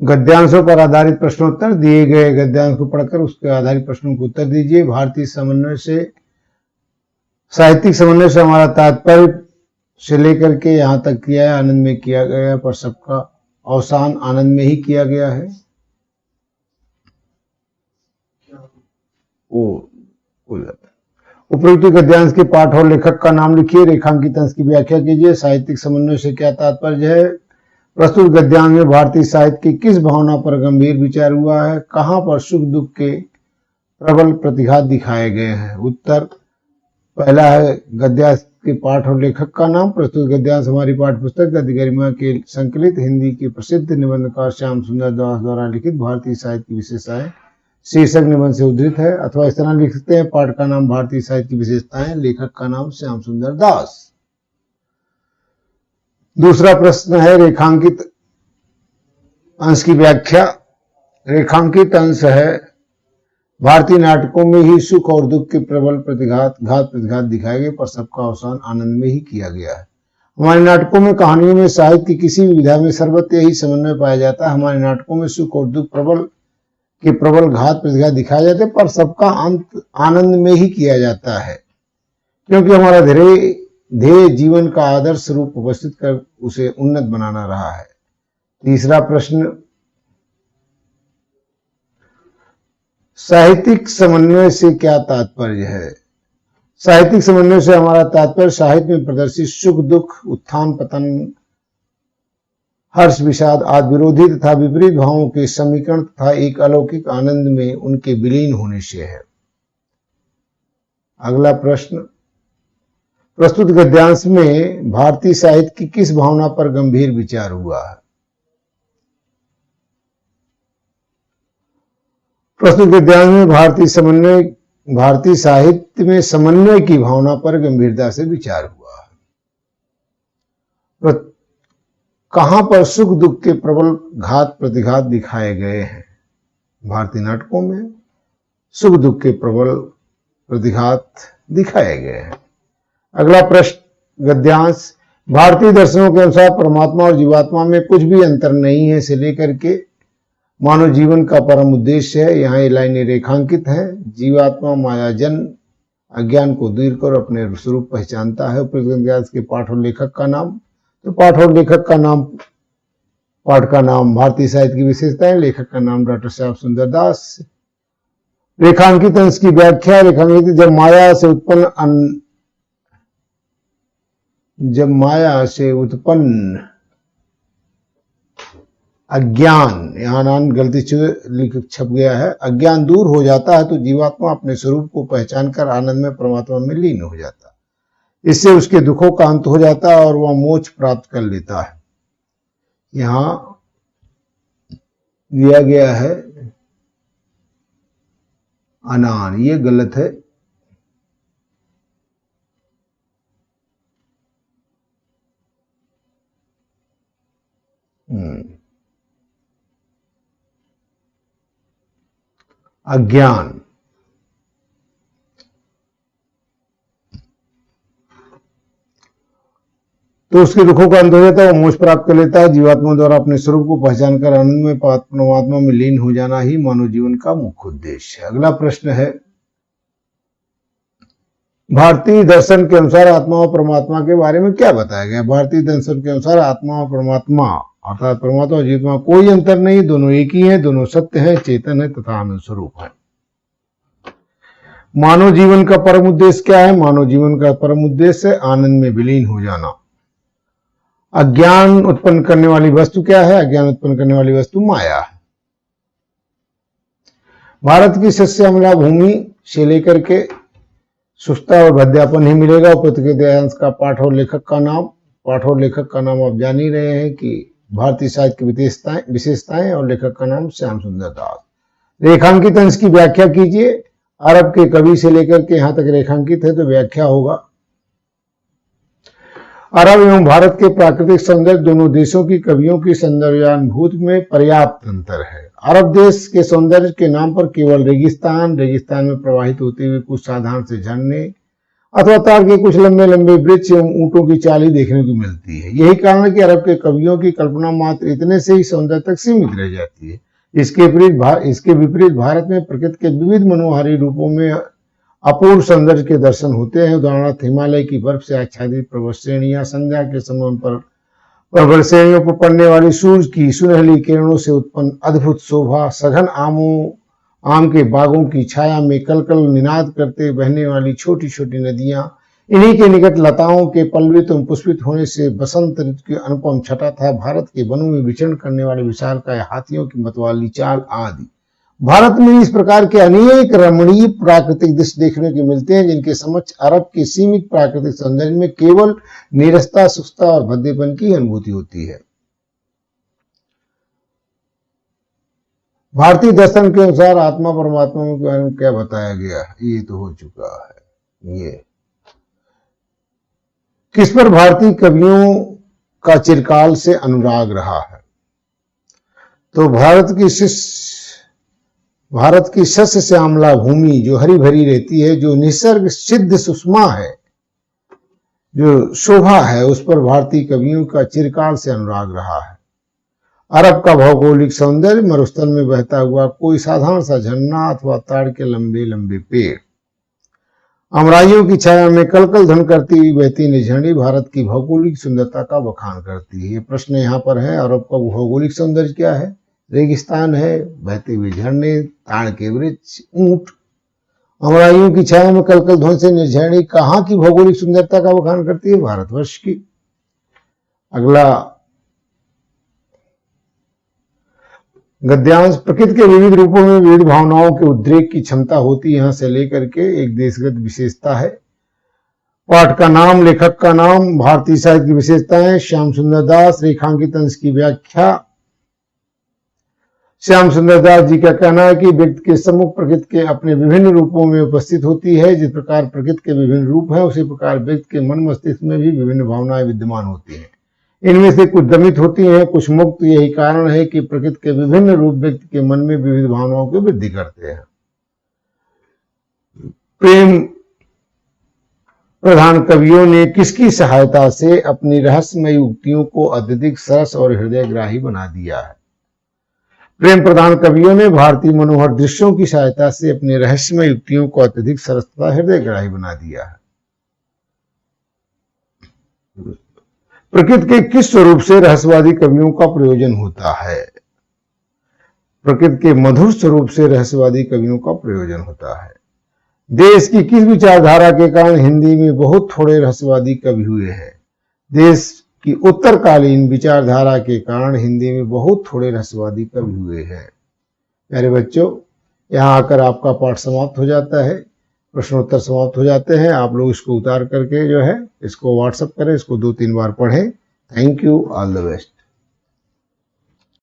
गद्यांशों पर आधारित प्रश्नोत्तर। दिए गए गद्यांश को पढ़कर उसके आधारित प्रश्नों को उत्तर दीजिए। भारतीय समन्वय से, साहित्यिक समन्वय से हमारा तात्पर्य से लेकर के यहाँ तक किया है, आनंद में किया गया, पर सबका अवसान आनंद में ही किया गया है। उपयुक्त गद्यांश के पाठ और लेखक का नाम लिखिए। रेखांकित अंश की व्याख्या कीजिए। साहित्यिक समन्वय से क्या तात्पर्य है? प्रस्तुत गद्यांश में भारतीय साहित्य की किस भावना पर गंभीर विचार हुआ है? कहां पर सुख दुख के प्रबल प्रतिघात दिखाए गए हैं? उत्तर पहला है गद्यांश के पाठ और लेखक का नाम। प्रस्तुत गद्यांश हमारी पाठ्य पुस्तक गद्य गरिमा के संकलित हिंदी के प्रसिद्ध निबंधकार श्याम सुंदर दास द्वारा लिखित भारतीय साहित्य की विशेषताएं शीर्षक निबंध से उद्धृत है। अथवा इस तरह लिख सकते हैं, पाठ का नाम भारतीय साहित्य की विशेषताएं, लेखक का नाम श्याम सुंदर दास। दूसरा प्रश्न है रेखांकित अंश की व्याख्या। रेखांकित अंश है भारतीय नाटकों में ही सुख और दुख के प्रबल घात प्रतिघात दिखाए गए, पर सबका अवसान आनंद में ही किया गया है। हमारे नाटकों में, कहानियों में, साहित्य की किसी भी विधा में सर्वत्र यही समन्वय पाया जाता है। हमारे नाटकों में सुख और दुख प्रबल घात प्रतिघात दिखाए जाते हैं, पर सबका अंत आनंद में ही किया जाता है, क्योंकि हमारा ध्येय जीवन का आदर्श रूप उपस्थित कर उसे उन्नत बनाना रहा है। तीसरा प्रश्न, साहित्यिक समन्वय से क्या तात्पर्य है? साहित्यिक समन्वय से हमारा तात्पर्य साहित्य में प्रदर्शित सुख दुख, उत्थान पतन, हर्ष विषाद आदि विरोधी तथा विपरीत भावों के समीकरण तथा एक अलौकिक आनंद में उनके विलीन होने से है। अगला प्रश्न, प्रस्तुत गद्यांश में भारतीय साहित्य की किस भावना पर गंभीर विचार हुआ है? प्रस्तुत गद्यांश में भारतीय साहित्य में समन्वय की भावना पर गंभीरता से विचार हुआ है। कहां पर सुख दुख के प्रबल घात प्रतिघात दिखाए गए हैं? भारतीय नाटकों में सुख दुख के प्रबल प्रतिघात दिखाए गए हैं। अगला प्रश्न, गद्यांश भारतीय दर्शनों के अनुसार परमात्मा और जीवात्मा में कुछ भी अंतर नहीं है से लेकर के मानव जीवन का परम उद्देश्य है। यहाँ ये लाइनें रेखांकित है। जीवात्मा मायाजन अज्ञान को दूर कर अपने स्वरूप पहचानता है। उपयुक्त गद्यांश के पाठ और लेखक का नाम। तो पाठ और लेखक का नाम, पाठ का नाम भारतीय साहित्य की विशेषताएं, लेखक का नाम डॉक्टर श्याम सुंदर दास। रेखांकित अंश की व्याख्या। रेखांकित जब माया से उत्पन्न अज्ञान, यहाँ नाम गलती से छप गया है, अज्ञान दूर हो जाता है तो जीवात्मा अपने स्वरूप को पहचान कर आनंद में परमात्मा में लीन हो जाता है। इससे उसके दुखों का अंत हो जाता है और वह मोक्ष प्राप्त कर लेता है। यहाँ दिया गया है अनान, ये गलत है। अज्ञान, तो उसके दुखों का अंत हो जाता है, वो मोक्ष प्राप्त कर लेता है। जीवात्मा द्वारा अपने स्वरूप को पहचान कर आनंद में परमात्मा में लीन हो जाना ही मानव जीवन का मुख्य उद्देश्य है। अगला प्रश्न है, भारतीय दर्शन के अनुसार आत्मा और परमात्मा के बारे में क्या बताया गया? भारतीय दर्शन के अनुसार आत्मा और परमात्मा अर्थात परमात्मा और जीवात्मा कोई अंतर नहीं, दोनों एक ही हैं, दोनों सत्य हैं, चेतन है तथा आनंद स्वरूप है। मानव जीवन का परम उद्देश्य क्या है? मानव जीवन का परम उद्देश्य है आनंद में विलीन हो जाना। अज्ञान उत्पन्न करने वाली वस्तु क्या है? अज्ञान उत्पन्न करने वाली वस्तु माया है। भारत की सस्यामला भूमि से लेकर के सुस्ता और भद्यापन ही मिलेगा। उपयुक्त गद्यांश का पाठ और लेखक का नाम। पाठ और लेखक का नाम आप जान ही रहे हैं कि भारतीय साहित्य की विशेषताएं और लेखक का नाम श्याम सुंदर दास। रेखांकित अंश की व्याख्या कीजिए। अरब के कवि से लेकर के यहां तक रेखांकित है तो व्याख्या होगा। अरब एवं भारत के प्राकृतिक सौंदर्य दोनों देशों की कवियों की सौंदर्यानुभूति में पर्याप्त अंतर है। अरब देश के सौंदर्य के नाम पर केवल रेगिस्तान में प्रवाहित होते हुए कुछ साधारण से झरने अथवा ताड़ के कुछ लंबे लंबे वृक्ष एवं ऊंटों की चाली देखने को मिलती है। यही कारण है कि अरब के कवियों की कल्पना मात्र इतने से ही सौंदर्य तक सीमित रह जाती है। इसके विपरीत भारत में प्रकृति के विविध मनोहारी रूपों में अपूर्व सौंदर्य के दर्शन होते हैं। उदाहरणार्थ हिमालय की बर्फ से आच्छादित पर्वत श्रेणियां, संध्या के समय पर पर्वत श्रेणियों पर पड़ने वाली सूरज की सुनहली किरणों से उत्पन्न अद्भुत शोभा, सघन आम के बागों की छाया में कलकल निनाद करते बहने वाली छोटी छोटी नदियां, इन्हीं के निकट लताओं के पल्लवित एवं पुष्पित होने से बसंत ऋतु की अनुपम छटा था, भारत के वनों में विचरण करने वाले विशालकाय हाथियों की मतवाली चाल आदि। भारत में इस प्रकार के अनेक रमणीय प्राकृतिक दृश्य देखने को मिलते हैं, जिनके समक्ष अरब के सीमित प्राकृतिक सौंदर्य में केवल नीरसता, सुस्तता और भद्देपन की अनुभूति होती है। भारतीय दर्शन के अनुसार आत्मा परमात्मा के बारे में क्या बताया गया है, ये तो हो चुका है। ये किस पर भारतीय कवियों का चिरकाल से अनुराग रहा है, तो भारत की शस्य श्यामला भूमि जो हरी भरी रहती है, जो निसर्ग सिद्ध सुषमा है, जो शोभा है, उस पर भारतीय कवियों का चिरकाल से अनुराग रहा है। अरब का भौगोलिक सौंदर्य, मरुस्थल में बहता हुआ कोई साधारण सा झरना अथवा ताड़ के लंबे लंबे पेड़, अमराइयों की छाया में कलकल ध्वन करती हुई बहती निझरनी भारत की भौगोलिक सुंदरता का बखान करती है। ये प्रश्न यहाँ पर है, अरब का भौगोलिक सौंदर्य क्या है? रेगिस्तान है, बहते हुए झरने, ताड़ के वृक्ष, ऊंट, अमराइयों की छाया में कलकल ध्वन से निर्झरणी कहाँ की भौगोलिक सुंदरता का बखान करती है? भारतवर्ष की। अगला गद्यांश, प्रकृति के विविध रूपों में विविध भावनाओं के उद्रेक की क्षमता होती है, यहां से लेकर के एक देशगत विशेषता है। पाठ का नाम, लेखक का नाम, भारतीय साहित्य की विशेषताएं, श्याम सुंदर दास, रेखांकित अंश की व्याख्या। श्याम सुंदर दास जी का कहना है कि व्यक्ति के सम्मुख प्रकृति के अपने विभिन्न रूपों में उपस्थित होती है। जिस प्रकार प्रकृति के विभिन्न रूप हैं, उसी प्रकार व्यक्ति के मन मस्तिष्क में भी विभिन्न भावनाएं विद्यमान होती हैं। इनमें से कुछ दमित होती हैं, कुछ मुक्त। यही कारण है कि प्रकृति के विभिन्न रूप व्यक्ति के मन में विविध भावनाओं की वृद्धि करते हैं। प्रेम प्रधान कवियों ने किसकी सहायता से अपनी रहस्यमयी उक्तियों को अत्यधिक सरस और हृदयग्राही बना दिया है? प्रेम प्रधान कवियों ने भारतीय मनोहर दृश्यों की सहायता से अपनी रहस्यमय युक्तियों को अत्यधिक सरस तथा हृदयग्राही बना दिया है। प्रकृति के किस स्वरूप से रहस्यवादी कवियों का प्रयोजन होता है? प्रकृति के मधुर स्वरूप से रहस्यवादी कवियों का प्रयोजन होता है। देश की किस विचारधारा के कारण हिंदी में बहुत थोड़े रहस्यवादी कवि हुए हैं? देश की उत्तरकालीन विचारधारा के कारण हिंदी में बहुत थोड़े रहस्यवादी कवि हुए हैं। प्यारे बच्चों, यहाँ आकर आपका पाठ समाप्त हो जाता है, प्रश्नोत्तर समाप्त हो जाते हैं। आप लोग इसको उतार करके जो है इसको व्हाट्सएप करें, इसको 2-3 बार पढ़ें। Thank you, all the best.